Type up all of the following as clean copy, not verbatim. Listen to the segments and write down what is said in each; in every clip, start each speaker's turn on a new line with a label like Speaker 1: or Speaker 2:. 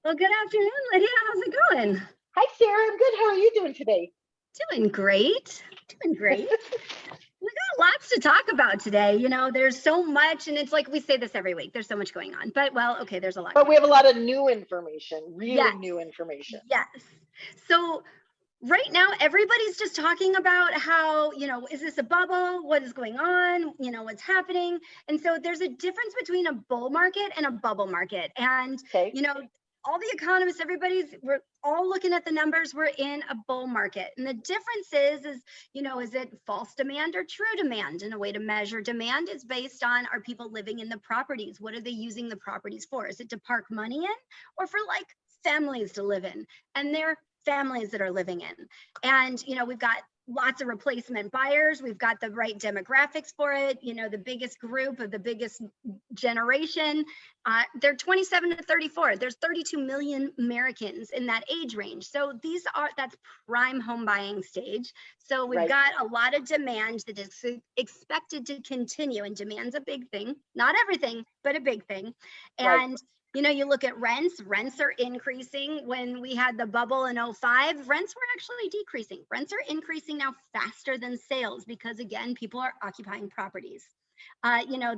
Speaker 1: Well, good afternoon, Lydia. How's it going?
Speaker 2: Hi, Sarah. I'm good. How are you doing today?
Speaker 1: Doing great. Doing great. We got lots to talk about today. There's so much, and it's like we say this every week. There's so much going on. But well, okay, there's a lot
Speaker 2: But we
Speaker 1: going
Speaker 2: have a
Speaker 1: on.
Speaker 2: lot of new information, really
Speaker 1: Yes.
Speaker 2: new information.
Speaker 1: Yes. So right now, everybody's just talking about how, is this a bubble? What is going on? What's happening? And so there's a difference between a bull market and a bubble market. And,
Speaker 2: Okay.
Speaker 1: all the economists, we're all looking at the numbers. We're in a bull market. And the difference is it false demand or true demand? And a way to measure demand is based on, are people living in the properties? What are they using the properties for? Is it to park money in, or for like families to live in? And they're families that are living in. And, we've got lots of replacement buyers. We've got the right demographics for it. The biggest group of the biggest generation, they're 27 to 34. There's 32 million Americans in that age range. So that's prime home buying stage. So we've got a lot of demand that is expected to continue, and demand's a big thing, not everything, but a big thing. And you look at rents are increasing. When we had the bubble in 2005, rents were actually decreasing. Rents are increasing now faster than sales because, again, people are occupying properties.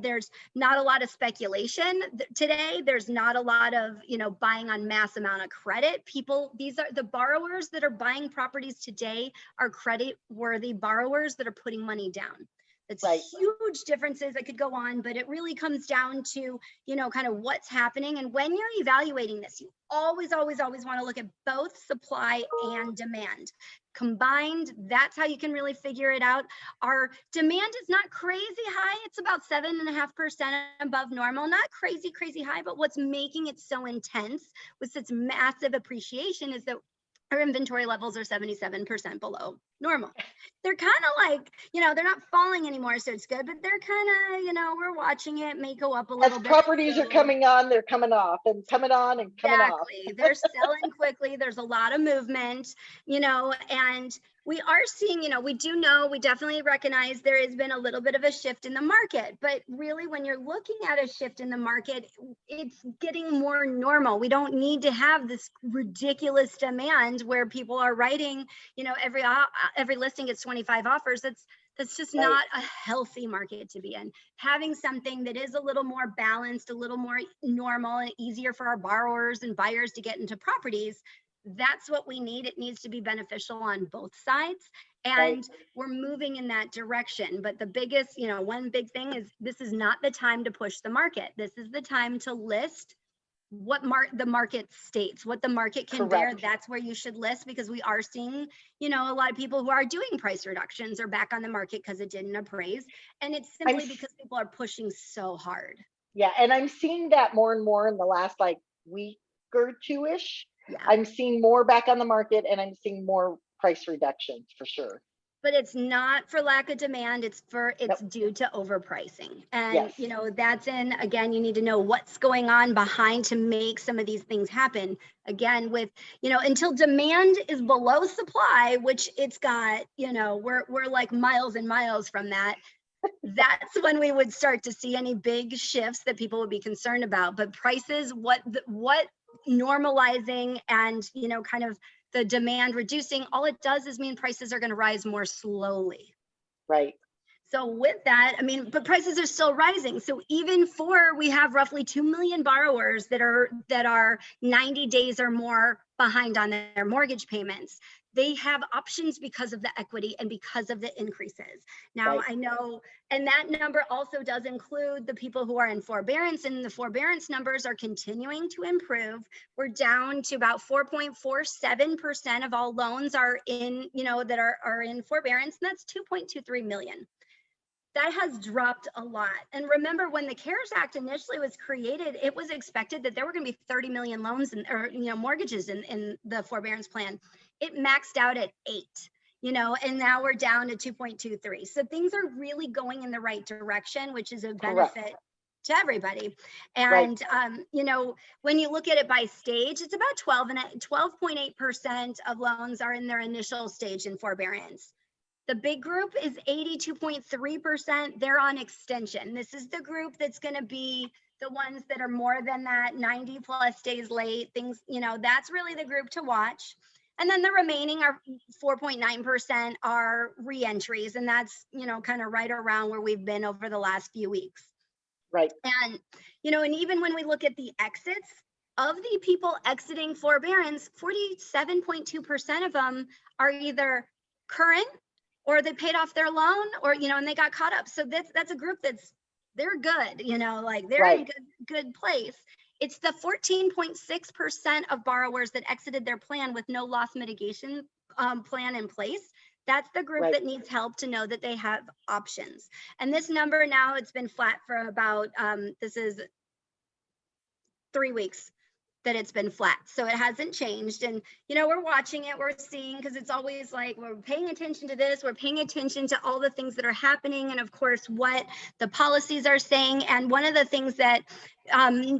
Speaker 1: There's not a lot of speculation today. There's not a lot of, buying on mass amount of credit. These are the borrowers that are buying properties today are credit worthy borrowers that are putting money down. It's huge differences. I could go on, but it really comes down to, kind of what's happening. And when you're evaluating this, you always want to look at both supply and demand. Combined, that's how you can really figure it out. Our demand is not crazy high. It's about 7.5% above normal. Not crazy high, but what's making it so intense with such massive appreciation is that our inventory levels are 77% below normal. They're kind of like, they're not falling anymore, so it's good, but they're kind of, we're watching it may go up a little bit.
Speaker 2: As properties are coming on, they're coming off, and coming on and coming off.
Speaker 1: Exactly. They're selling quickly. There's a lot of movement, and we are seeing, we definitely recognize there has been a little bit of a shift in the market, but really when you're looking at a shift in the market, it's getting more normal. We don't need to have this ridiculous demand where people are writing, every listing gets 25 offers. That's just not a healthy market to be in. Having something that is a little more balanced, a little more normal, and easier for our borrowers and buyers to get into properties, that's what we need. It needs to be beneficial on both sides. And we're moving in that direction. But the biggest, one big thing is this is not the time to push the market. This is the time to list what the market states, what the market can bear. That's where you should list, because we are seeing, a lot of people who are doing price reductions are back on the market because it didn't appraise. And it's simply because people are pushing so hard.
Speaker 2: Yeah. And I'm seeing that more and more in the last week or two-ish. Yeah. I'm seeing more back on the market, and I'm seeing more price reductions for sure.
Speaker 1: But it's not for lack of demand. It's due to overpricing. And, that's again, you need to know what's going on behind to make some of these things happen. Again, with, until demand is below supply, which it's got, we're like miles and miles from that. That's when we would start to see any big shifts that people would be concerned about. But prices, what normalizing and, kind of the demand reducing, all it does is mean prices are going to rise more slowly.
Speaker 2: Right.
Speaker 1: So with that, but prices are still rising. So even we have roughly 2 million borrowers that are 90 days or more behind on their mortgage payments. They have options because of the equity and because of the increases. Now, I know, and that number also does include the people who are in forbearance, and the forbearance numbers are continuing to improve. We're down to about 4.47% of all loans are in, that are in forbearance, and that's 2.23 million. That has dropped a lot. And remember, when the CARES Act initially was created, it was expected that there were going to be 30 million loans mortgages in the forbearance plan. It maxed out at 8, and now we're down to 2.23. So things are really going in the right direction, which is a benefit to everybody. And, when you look at it by stage, it's about 12.8% of loans are in their initial stage in forbearance. The big group is 82.3%. They're on extension. This is the group that's going to be the ones that are more than that 90 plus days late, things, that's really the group to watch. And then the remaining are 4.9% are reentries. And that's, kind of right around where we've been over the last few weeks.
Speaker 2: Right.
Speaker 1: And, and even when we look at the exits, of the people exiting forbearance, 47.2% of them are either current or they paid off their loan or, and they got caught up. So that's a group they're good, like they're
Speaker 2: Right.
Speaker 1: in good place. It's the 14.6% of borrowers that exited their plan with no loss mitigation plan in place. That's the group
Speaker 2: Right.
Speaker 1: that needs help to know that they have options. And this number now, it's been flat for about, this is 3 weeks that it's been flat. So it hasn't changed. And, we're watching it, we're seeing, because it's always like, we're paying attention to this, we're paying attention to all the things that are happening. And of course, what the policies are saying. And one of the things that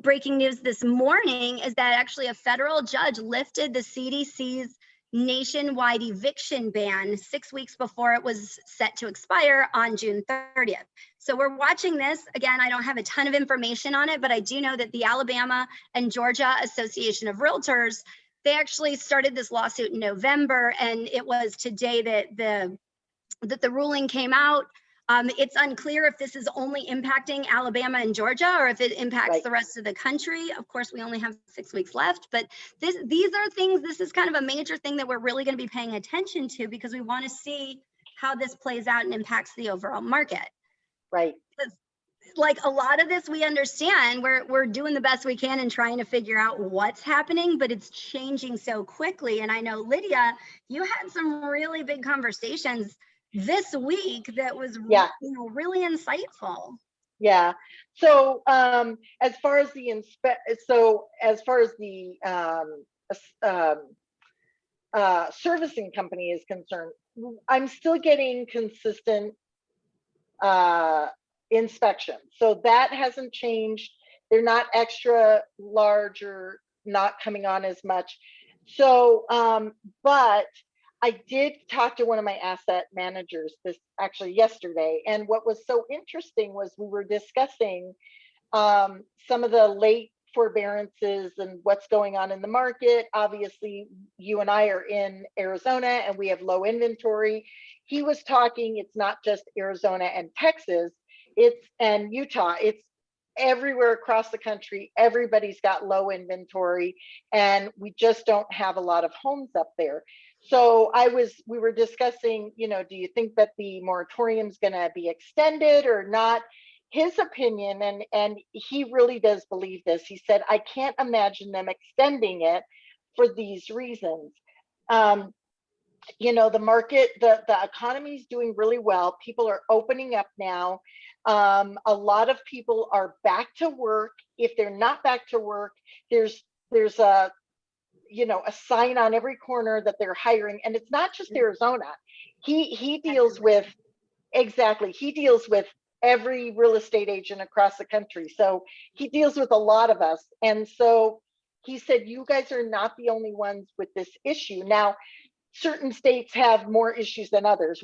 Speaker 1: breaking news this morning is that actually a federal judge lifted the CDC's nationwide eviction ban 6 weeks before it was set to expire on June 30th. So we're watching this. Again, I don't have a ton of information on it, but I do know that the Alabama and Georgia Association of Realtors, they actually started this lawsuit in November, and it was today that the ruling came out. It's unclear if this is only impacting Alabama and Georgia or if it impacts the rest of the country. Of course, we only have 6 weeks left, but these are things, this is kind of a major thing that we're really going to be paying attention to because we want to see how this plays out and impacts the overall market.
Speaker 2: Right.
Speaker 1: Like a lot of this, we understand we're doing the best we can and trying to figure out what's happening, but it's changing so quickly. And I know, Lydia, you had some really big conversations this week that was really insightful.
Speaker 2: Yeah. So as far as the servicing company is concerned, I'm still getting consistent inspection. So that hasn't changed. They're not extra large or not coming on as much. So, but I did talk to one of my asset managers yesterday. And what was so interesting was we were discussing some of the late forbearances and what's going on in the market. Obviously, you and I are in Arizona and we have low inventory. He was talking, it's not just Arizona and Texas, and Utah, it's everywhere across the country. Everybody's got low inventory and we just don't have a lot of homes up there. So we were discussing, do you think that the moratorium is going to be extended or not? His opinion, and he really does believe this. He said, I can't imagine them extending it for these reasons. The market, the economy is doing really well. People are opening up now. A lot of people are back to work. If they're not back to work, there's a sign on every corner that they're hiring. And it's not just Arizona. He deals with, exactly, he deals with every real estate agent across the country. So he deals with a lot of us. And so he said, you guys are not the only ones with this issue. Now, certain states have more issues than others.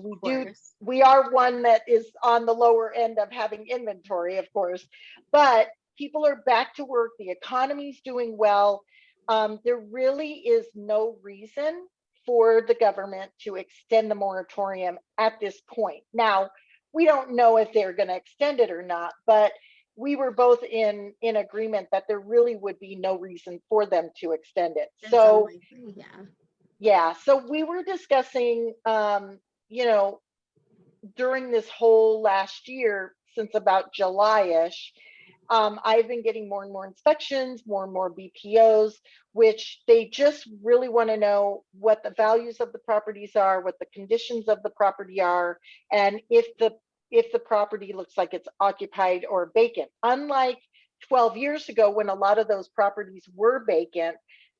Speaker 2: We are one that is on the lower end of having inventory, of course, but people are back to work. The economy's doing well. There really is no reason for the government to extend the moratorium at this point. Now, we don't know if they're going to extend it or not, but we were both in agreement that there really would be no reason for them to extend it. So we were discussing, during this whole last year, since about July-ish, I've been getting more and more inspections, more and more BPOs, which they just really want to know what the values of the properties are, what the conditions of the property are, and if the property looks like it's occupied or vacant. Unlike 12 years ago, when a lot of those properties were vacant,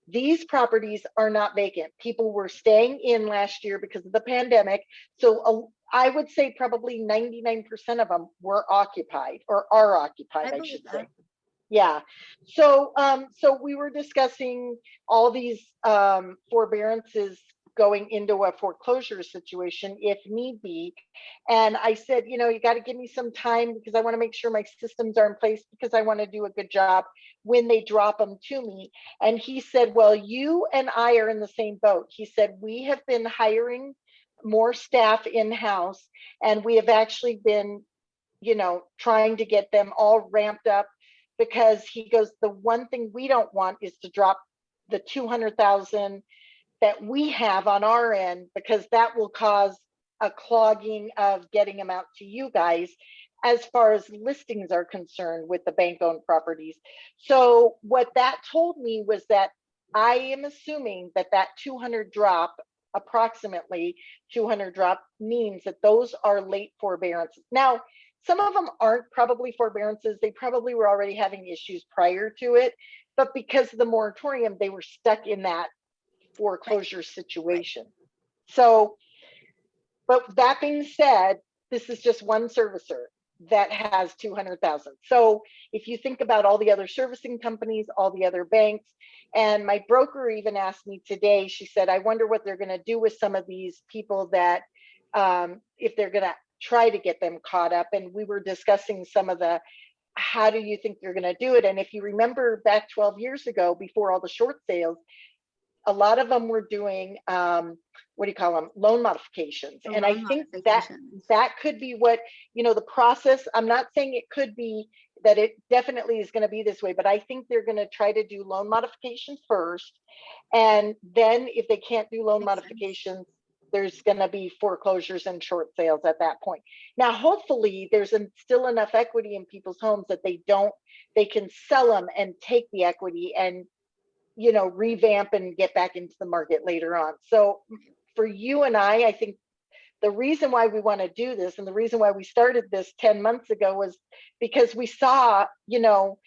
Speaker 2: these properties are not vacant. People were staying in last year because of the pandemic. So I would say probably 99% of them were occupied or are occupied, I should say. Yeah. So we were discussing all these forbearances going into a foreclosure situation if need be. And I said, you know, you got to give me some time because I want to make sure my systems are in place because I want to do a good job when they drop them to me. And he said, well, you and I are in the same boat. He said, we have been hiring more staff in-house, and we have actually been, you know, trying to get them all ramped up, because he goes, the one thing we don't want is to drop the 200,000 that we have on our end, because that will cause a clogging of getting them out to you guys as far as listings are concerned with the bank-owned properties. So what that told me was that I am assuming that that 200 drop, approximately 200 drop, means that those are late forbearance. Now, some of them aren't probably forbearances. They probably were already having issues prior to it, but because of the moratorium, they were stuck in that foreclosure situation. So, but that being said, this is just one servicer that has 200,000. So if you think about all the other servicing companies, all the other banks, and my broker even asked me today, she said, I wonder what they're going to do with some of these people that, if they're going to try to get them caught up. And we were discussing some of the, how do you think they're going to do it? And if you remember back 12 years ago, before all the short sales, a lot of them were doing, what do you call them? Loan modifications. And I think that could be what, you know, the process, I'm not saying it could be that it definitely is going to be this way, but I think they're going to try to do loan modifications first. And then if they can't do loan modifications, there's going to be foreclosures and short sales at that point. Now, hopefully there's still enough equity in people's homes that they can sell them and take the equity and, you know, revamp and get back into the market later on. So for you and I think the reason why we want to do this, and the reason why we started this 10 months ago, was because we saw, you know,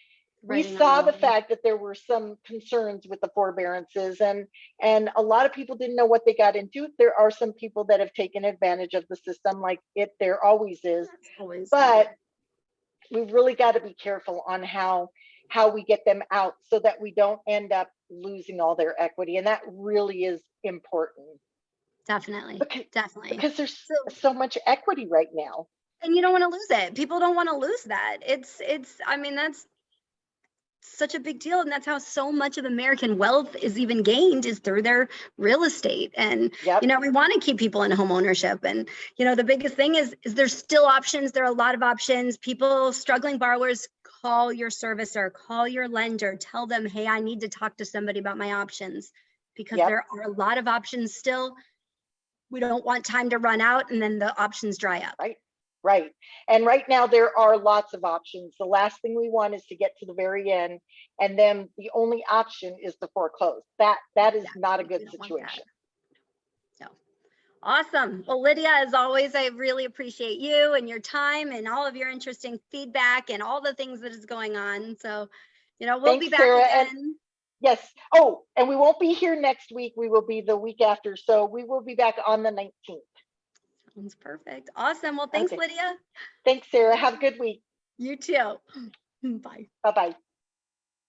Speaker 2: we saw the fact that there were some concerns with the forbearances, and a lot of people didn't know what they got into. There are some people that have taken advantage of the system, like there always is. But we've really got to be careful on how we get them out so that we don't end up losing all their equity. And that really is important.
Speaker 1: Definitely.
Speaker 2: Because there's so much equity right now.
Speaker 1: And you don't want to lose it. People don't want to lose that. I mean, that's such a big deal. And that's how so much of American wealth is even gained, is through their real estate. And, you know, we want to keep people in home ownership. And, you know, the biggest thing is there's still options. There are a lot of options. People, struggling borrowers, call your servicer, call your lender, tell them, hey, I need to talk to somebody about my options, because there are a lot of options still. We don't want time to run out and then the options dry up.
Speaker 2: Right. And right now there are lots of options. The last thing we want is to get to the very end, and then the only option is to foreclose. That is not a good situation.
Speaker 1: So awesome. Well, Lydia, as always, I really appreciate you and your time and all of your interesting feedback and all the things that is going on. So, you know, we'll be back again.
Speaker 2: Yes. Oh, and we won't be here next week. We will be the week after. So we will be back on the 19th.
Speaker 1: Sounds perfect. Awesome. Well, thanks, Lydia.
Speaker 2: Thanks, Sarah. Have a good week.
Speaker 1: You too. Bye.
Speaker 2: Bye-bye.